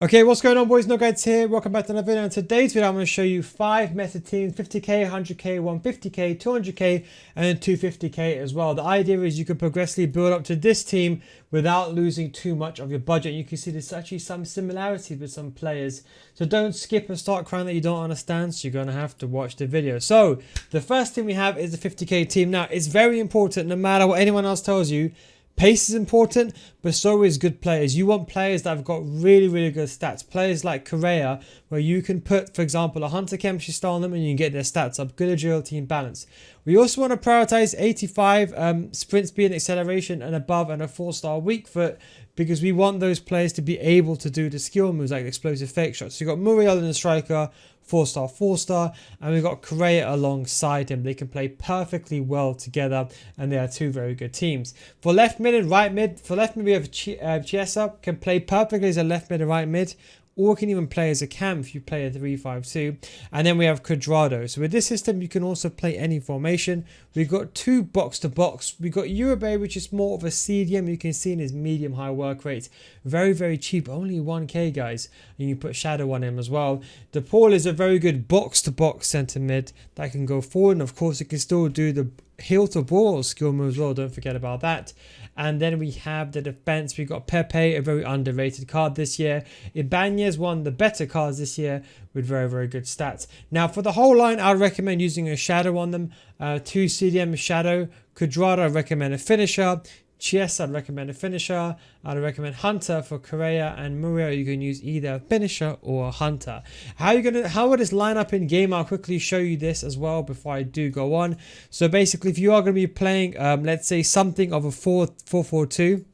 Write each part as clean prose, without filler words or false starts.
Okay, what's going on, boys? No Guides here. Welcome back to another video. In today's video, I'm going to show you 5 meta teams: 50k, 100k, 150k, 200k, and 250k as well. The idea is you can progressively build up to this team without losing too much of your budget. You can see there's actually some similarities with some players. So don't skip and start crying that you don't understand. So you're going to have to watch the video. So the first team we have is the 50k team. Now, it's very important, no matter what anyone else tells you, pace is important, but so is good players. You want players that have got really good stats. Players like Correa, where you can put, for example, a Hunter chemistry style on them and you can get their stats up. Good agility and balance. We also want to prioritize 85 sprint speed and acceleration and above, and a 4-star weak foot, because we want those players to be able to do the skill moves like explosive fake shots. So you've got Muriel in the striker, 4-star, and we've got Correa alongside him. They can play perfectly well together, and they are two very good teams. For left mid and right mid, for left mid we have Chiesa, can play perfectly as a left mid and right mid, or can even play as a cam if you play a 3-5-2. And then we have Cuadrado. So with this system, you can also play any formation. We've got 2 box-to-box. We've got Uribe, which is more of a CDM. You can see in his medium-high work rate. Very cheap. Only 1k, guys. And you put Shadow on him as well. DePaul is a very good box-to-box centre mid that can go forward. And, of course, it can still do the heel-to-ball skill move as well. Don't forget about that. And then we have the defense. We got Pepe, a very underrated card this year. Ibanez, one of the better cards this year with very good stats. Now for the whole line, I'd recommend using a Shadow on them. 2 CDM Shadow. Cuadrado, I recommend a finisher. Chiesa, I'd recommend a finisher. I'd recommend Hunter for Correa, and Muriel, you can use either a finisher or a Hunter. How would this line up in game? I'll quickly show you this as well before I do go on. So basically, if you are going to be playing, let's say something of a 4-4-2,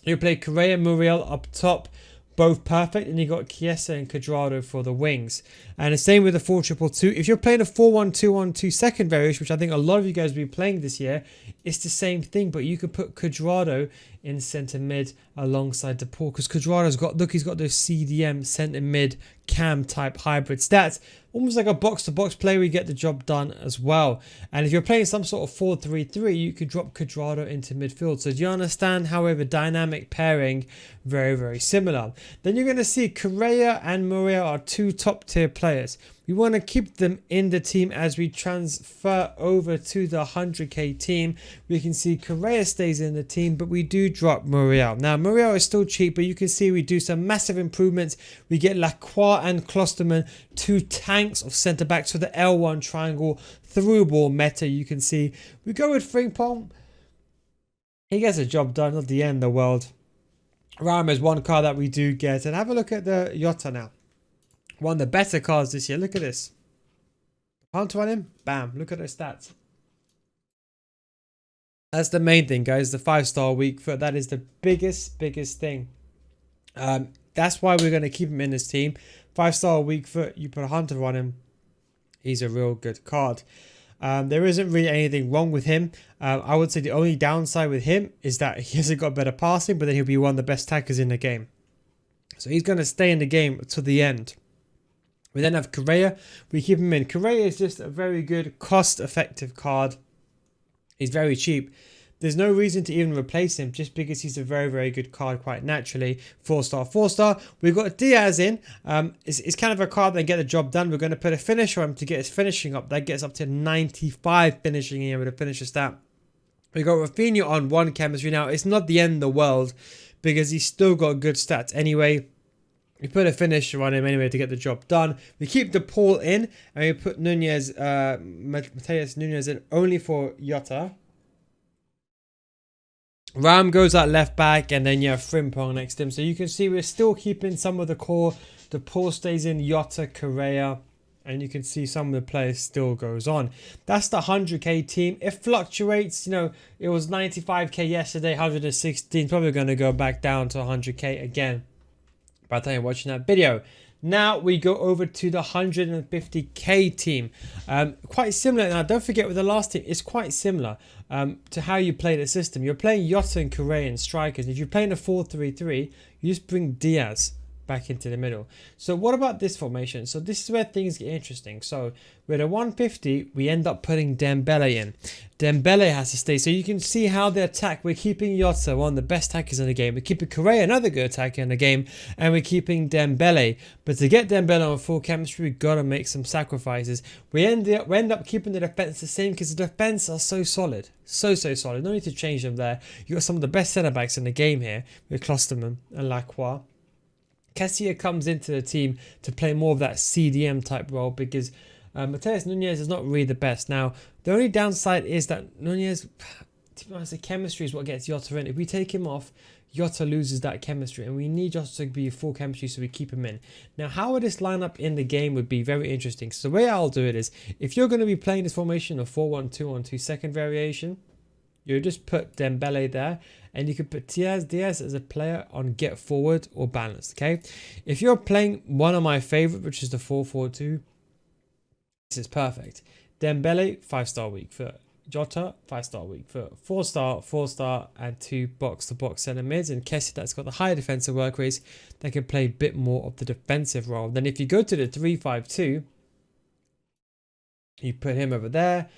you play Correa and Muriel up top, both perfect, and you got Chiesa and Cuadrado for the wings. And the same with the 4-2-2. If you're playing a 4-1-2-1-2 second variation, which I think a lot of you guys will be playing this year, it's the same thing, but you could put Cuadrado in centre mid alongside DePaul, because Cuadrado's got, look, he's got those CDM centre mid cam type hybrid stats, almost like a box-to-box player. We get the job done as well. And if you're playing some sort of 4-3-3, you could drop Cuadrado into midfield. So do you understand? However, dynamic pairing, very similar. Then you're going to see Correa and Muriel are 2 top tier players. We want to keep them in the team as we transfer over to the 100k team. We can see Correa stays in the team, but we do drop Muriel. Now, Muriel is still cheap, but you can see we do some massive improvements. We get Lacroix and Klosterman, 2 tanks of centre backs for the L1 triangle through ball meta. You can see we go with Frimpong. He gets a job done, not the end of the world. Ram is one card that we do get. And have a look at the Jota now. One of the better cards this year. Look at this. Hunter on him. Bam. Look at those stats. That's the main thing, guys. The 5-star weak foot. That is the biggest thing. That's why we're going to keep him in this team. 5-star weak foot. You put a Hunter on him. He's a real good card. There isn't really anything wrong with him. I would say the only downside with him is that he hasn't got better passing, but then he'll be one of the best tackers in the game. So he's going to stay in the game to the end. We then have Correa. We keep him in. Correa is just a very good, cost-effective card. He's very cheap. There's no reason to even replace him just because he's a very good card quite naturally. 4-star. We've got Diaz in. It's kind of a card that get the job done. We're going to put a finisher on him to get his finishing up. That gets up to 95 finishing here with a finisher stat. We got Rafinha on 1 chemistry. Now, it's not the end of the world because he's still got good stats anyway. We put a finisher on him anyway to get the job done. We keep DePaul in, and we put Nunez, Mateus Nunez in only for Jota. Ram goes at left back, and then you have Frimpong next to him. So you can see we're still keeping some of the core. DePaul stays in, Jota, Correa, and you can see some of the players still goes on. That's the 100k team. It fluctuates. You know, it was 95k yesterday, 116. Probably going to go back down to 100k again by the time you're watching that video. Now we go over to the 150k team. Quite similar. Now don't forget with the last team, it's quite similar to how you play the system. You're playing Jota and Correa and strikers. If you're playing a 4-3-3, you just bring Diaz back into the middle. So what about this formation? So this is where things get interesting. So with a 150, we end up putting Dembele in. Dembele has to stay. So you can see how they attack. We're keeping Jota, one of the best attackers in the game. We're keeping Correa, another good attacker in the game. And we're keeping Dembele. But to get Dembele on full chemistry, we've got to make some sacrifices. We end up keeping the defense the same because the defense are so solid. So solid. No need to change them there. You've got some of the best centre backs in the game here with Klosterman and Lacroix. Kessie comes into the team to play more of that CDM type role because Martinez Nunez is not really the best. Now, the only downside is that Nunez, to be honest, the chemistry is what gets Jota in. If we take him off, Jota loses that chemistry, and we need Jota to be full chemistry, so we keep him in. Now, how would this line up in the game would be very interesting. So the way I'll do it is, if you're going to be playing this formation of 4-1-2-1-2 second variation, you just put Dembele there, and you could put Diaz as a player on get forward or balanced. Okay, if you're playing one of my favorite, which is the 4-4-2, this is perfect. Dembele 5-star weak foot, Jota 5-star weak foot, 4-star, and 2 box-to-box centre mids, and Kessie that's got the higher defensive work rates that can play a bit more of the defensive role. Then if you go to the 3-5-2, you put him over there.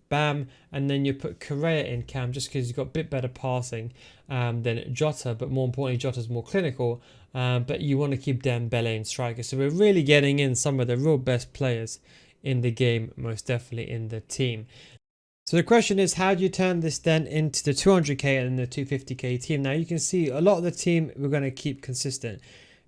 Bam, and then you put Correa in cam just because you've got a bit better passing than Jota, but more importantly, Jota's more clinical. But you want to keep Dembele in striker. So we're really getting in some of the real best players in the game, most definitely in the team. So the question is, how do you turn this then into the 200k and the 250k team? Now you can see a lot of the team we're going to keep consistent.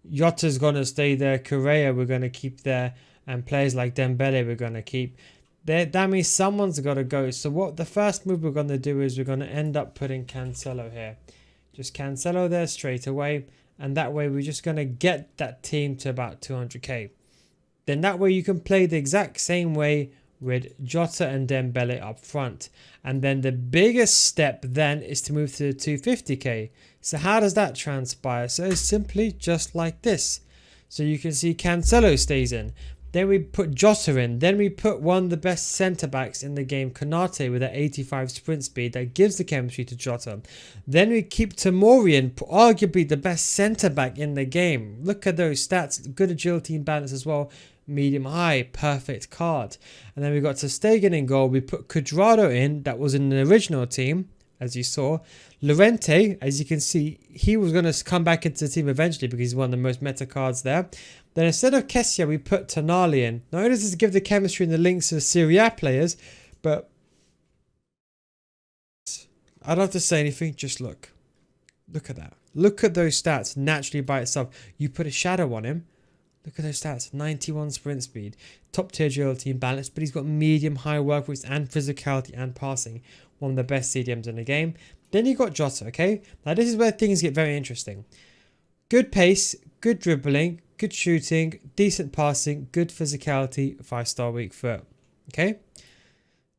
Jota's going to stay there, Correa we're going to keep there, and players like Dembele we're going to keep. That means someone's got to go. So what the first move we're going to do is we're going to end up putting Cancelo here. Just Cancelo there straight away. And that way we're just going to get that team to about 200k. Then that way you can play the exact same way with Jota and Dembele up front. And then the biggest step then is to move to the 250k. So how does that transpire? So it's simply just like this. So you can see Cancelo stays in. Then we put Jota in. Then we put one of the best centre-backs in the game, Konate, with that 85 sprint speed that gives the chemistry to Jota. Then we keep Tomori in, arguably the best centre-back in the game. Look at those stats. Good agility and balance as well. Medium high, perfect card. And then we got Ter Stegen in goal. We put Cuadrado in, that was in the original team, as you saw. Llorente, as you can see, he was going to come back into the team eventually because he's one of the most meta cards there. Then instead of Kessie, we put Tonali in. Now it is to give the chemistry and the links to the Serie A players, but I don't have to say anything, just look. Look at that. Look at those stats naturally by itself. You put a shadow on him. Look at those stats. 91 sprint speed, top tier agility and balance, but he's got medium high work rates and physicality and passing. One of the best CDMs in the game. Then you got Jota, okay? Now this is where things get very interesting. Good pace, good dribbling, good shooting, decent passing, good physicality, 5-star weak foot. Okay?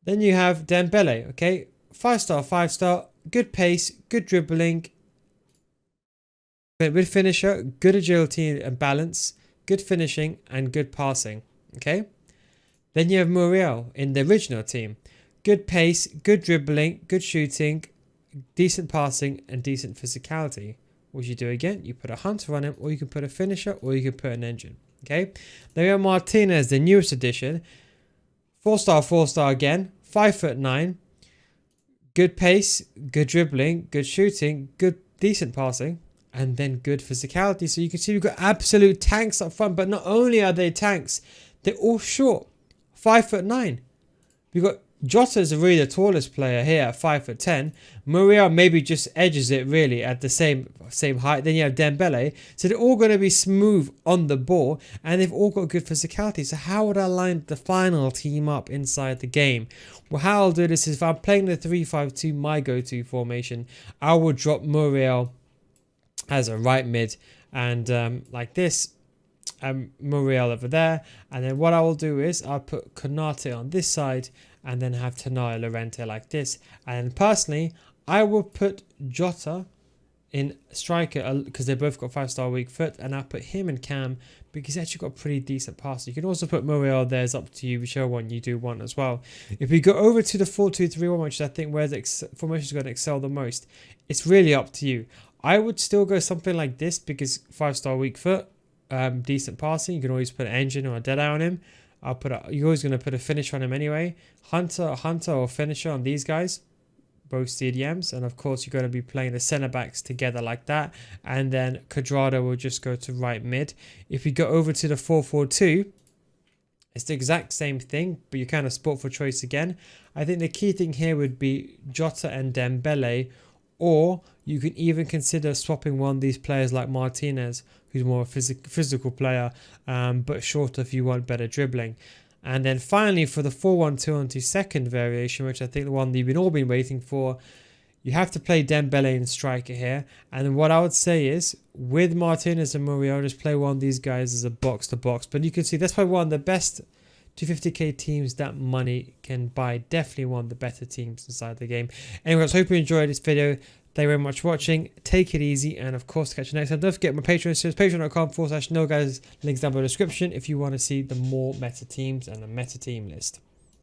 Then you have Dembele, okay? 5-star, good pace, good dribbling, good finisher, good agility and balance, good finishing, and good passing. Okay? Then you have Muriel in the original team. Good pace, good dribbling, good shooting, decent passing, and decent physicality. What you do again, you put a hunter on him, or you can put a finisher, or you can put an engine. Okay? Then we have Martinez, the newest addition. 4-star again. 5'9". Good pace, good dribbling, good shooting, good decent passing, and then good physicality. So you can see we've got absolute tanks up front, but not only are they tanks, they're all short. 5'9". We've got Jota is really the tallest player here at 5'10". Muriel maybe just edges it really at the same height. Then you have Dembele. So they're all going to be smooth on the ball, and they've all got good physicality. So how would I line the final team up inside the game? Well, how I'll do this is if I'm playing the 3-5-2, my go-to formation, I will drop Muriel as a right mid, and like this, Muriel over there. And then what I will do is I'll put Konate on this side, and then have Tonali Llorente like this. And personally, I will put Jota in striker because they both got 5-star weak foot, and I'll put him in cam because he's actually got a pretty decent pass. You can also put Muriel there, it's up to you, whichever one you do want as well. If we go over to the 4-2-3-1, which is I think where the formation is going to excel the most, it's really up to you. I would still go something like this because 5-star weak foot, decent passing, you can always put an engine or a dead eye on him. You're always going to put a finisher on him anyway. Hunter or finisher on these guys, both CDMs, and of course you're going to be playing the centre backs together like that, and then Quadrado will just go to right mid. If you go over to the 4-4-2, it's the exact same thing, but you kind of sport for choice again. I think the key thing here would be Jota and Dembele, or you can even consider swapping one of these players like Martinez, who's more a physical player, but shorter if you want better dribbling. And then finally, for the 4-1-2-1-2 second variation, which I think the one that you've all been waiting for, you have to play Dembele and striker here. And what I would say is, with Martinez and Muriel, just play one of these guys as a box-to-box. But you can see that's probably one of the best 250k teams that money can buy. Definitely one of the better teams inside the game. Anyway, I hope you enjoyed this video. Thank you very much for watching. Take it easy, and of course, catch you next time. Don't forget my Patreon series, patreon.com/NoGuys. Links down below in the description if you want to see the more meta teams and the meta team list.